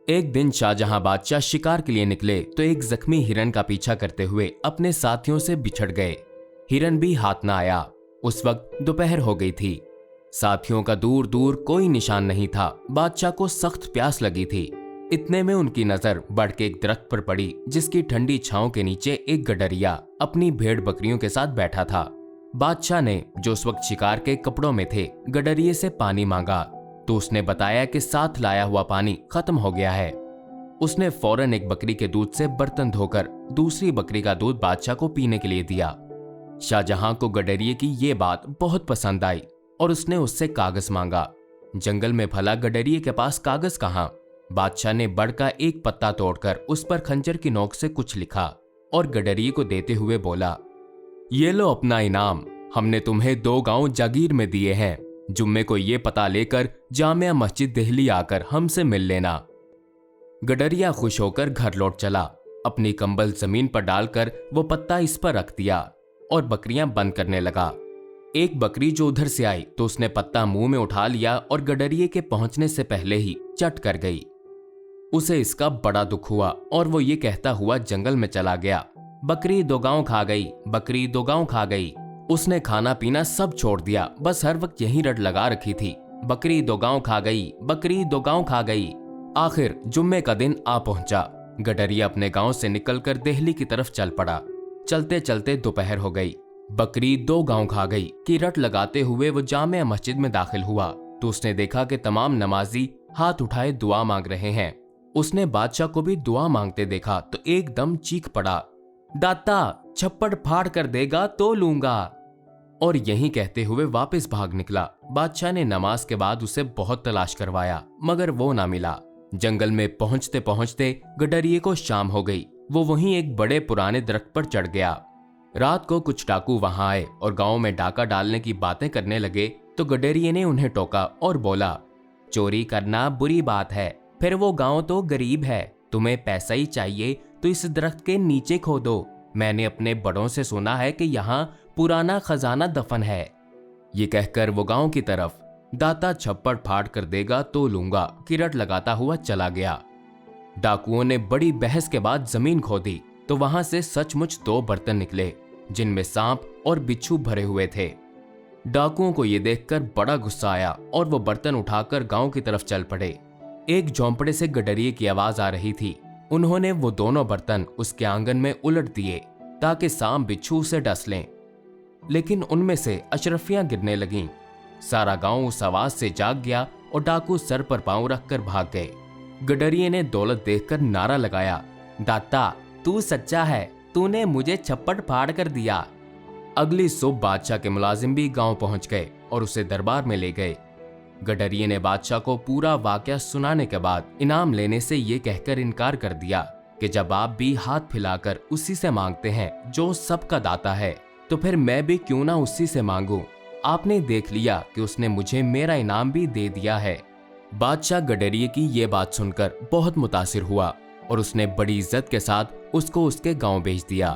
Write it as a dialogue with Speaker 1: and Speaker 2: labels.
Speaker 1: एक दिन शाहजहां बादशाह शिकार के लिए निकले तो एक जख्मी हिरन का पीछा करते हुए अपने साथियों से बिछड़ गए। हिरन भी हाथ न आया। उस वक्त दोपहर हो गई थी। साथियों का दूर दूर कोई निशान नहीं था। बादशाह को सख्त प्यास लगी थी। इतने में उनकी नजर बढ़ के एक दरख्त पर पड़ी, जिसकी ठंडी छांव के नीचे एक गडरिया अपनी भेड़ बकरियों के साथ बैठा था। बादशाह ने, जो उस वक्त शिकार के कपड़ों में थे, गडरिये से पानी मांगा तो उसने बताया कि साथ लाया हुआ पानी खत्म हो गया है। उसने फौरन एक बकरी के दूध से बर्तन धोकर दूसरी बकरी का दूध बादशाह को पीने के लिए दिया। शाहजहां को गडरिये की ये बात बहुत पसंद आई और उसने उससे कागज मांगा। जंगल में भला गडरिये के पास कागज कहां? बादशाह ने बड़ का एक पत्ता तोड़कर उस पर खंजर की नोक से कुछ लिखा और गडरिये को देते हुए बोला, ये लो अपना इनाम, हमने तुम्हें 2 गांव जागीर में दिए हैं। जुम्मे को ये पता लेकर जामिया मस्जिद दिल्ली आकर हमसे मिल लेना। गडरिया खुश होकर घर लौट चला। अपनी कंबल जमीन पर डालकर वो पत्ता इस पर रख दिया और बकरियां बंद करने लगा। एक बकरी जो उधर से आई तो उसने पत्ता मुंह में उठा लिया और गडरिये के पहुंचने से पहले ही चट कर गई। उसे इसका बड़ा दुख हुआ और वो ये कहता हुआ जंगल में चला गया, बकरी 2 गांव खा गई, बकरी 2 गांव खा गई। उसने खाना पीना सब छोड़ दिया, बस हर वक्त यही रट लगा रखी थी, बकरी 2 गांव खा गई, बकरी 2 गांव खा गई। आखिर जुम्मे का दिन आ पहुंचा। गडरिया अपने गांव से निकलकर दिल्ली की तरफ चल पड़ा। चलते चलते दोपहर हो गई। बकरी 2 गांव खा गई की रट लगाते हुए वो जामिया मस्जिद में दाखिल हुआ तो उसने देखा कि तमाम नमाजी हाथ उठाए दुआ मांग रहे हैं। उसने बादशाह को भी दुआ मांगते देखा तो एकदम चीख पड़ा, दाता छप्पड़ फाड़ कर देगा तो लूंगा। और यही कहते हुए वापस भाग निकला। बादशाह ने नमाज के बाद उसे बहुत तलाश करवाया मगर वो ना मिला। जंगल में पहुंचते पहुंचते गडरिये को शाम हो गई। वो वहीं एक बड़े पुराने दरख्त पर चढ़ गया। रात को कुछ डाकू वहां आए और गांव में डाका डालने की बातें करने लगे तो गडरिये ने उन्हें टोका और बोला, चोरी करना बुरी बात है, फिर वो गांव तो गरीब है, तुम्हें पैसा ही चाहिए तो इस दरख्त के नीचे खोदो। मैंने अपने बड़ों से सुना है कि यहाँ पुराना खजाना दफन है। ये कहकर वो गांव की तरफ दाता छप्पड़ फाड़ कर देगा तो लूंगा की रट लगाता हुआ चला गया। डाकुओं ने बड़ी बहस के बाद जमीन खोदी तो वहां से सचमुच 2 बर्तन निकले जिनमें सांप और बिच्छू भरे हुए थे। डाकुओं को ये देखकर बड़ा गुस्सा आया और वो बर्तन उठाकर गांव की तरफ चल पड़े। एक झोंपड़े से गडरिये की आवाज आ रही थी। उन्होंने वो दोनों बर्तन उसके आंगन में उलट दिए ताकि सांप बिच्छू उसे डस लें, लेकिन उनमें से अशरफियां गिरने लगीं। सारा गांव उस आवाज से जाग गया और डाकू सर पर पांव रखकर भाग गए। गडरिये ने दौलत देखकर नारा लगाया, दाता तू सच्चा है, तूने मुझे छप्पड़ फाड़ कर दिया। अगली सुबह बादशाह के मुलाजिम भी गांव पहुंच गए और उसे दरबार में ले गए। गडरिये ने बादशाह को पूरा वाकया सुनाने के बाद इनाम लेने से ये कहकर इनकार कर दिया कि जब आप भी हाथ फैलाकर उसी से मांगते हैं जो सबका दाता है, तो फिर मैं भी क्यों ना उसी से मांगूं। आपने देख लिया कि उसने मुझे मेरा इनाम भी दे दिया है। बादशाह गडरिये की ये बात सुनकर बहुत मुतासिर हुआ और उसने बड़ी इज्जत के साथ उसको उसके गांव भेज दिया।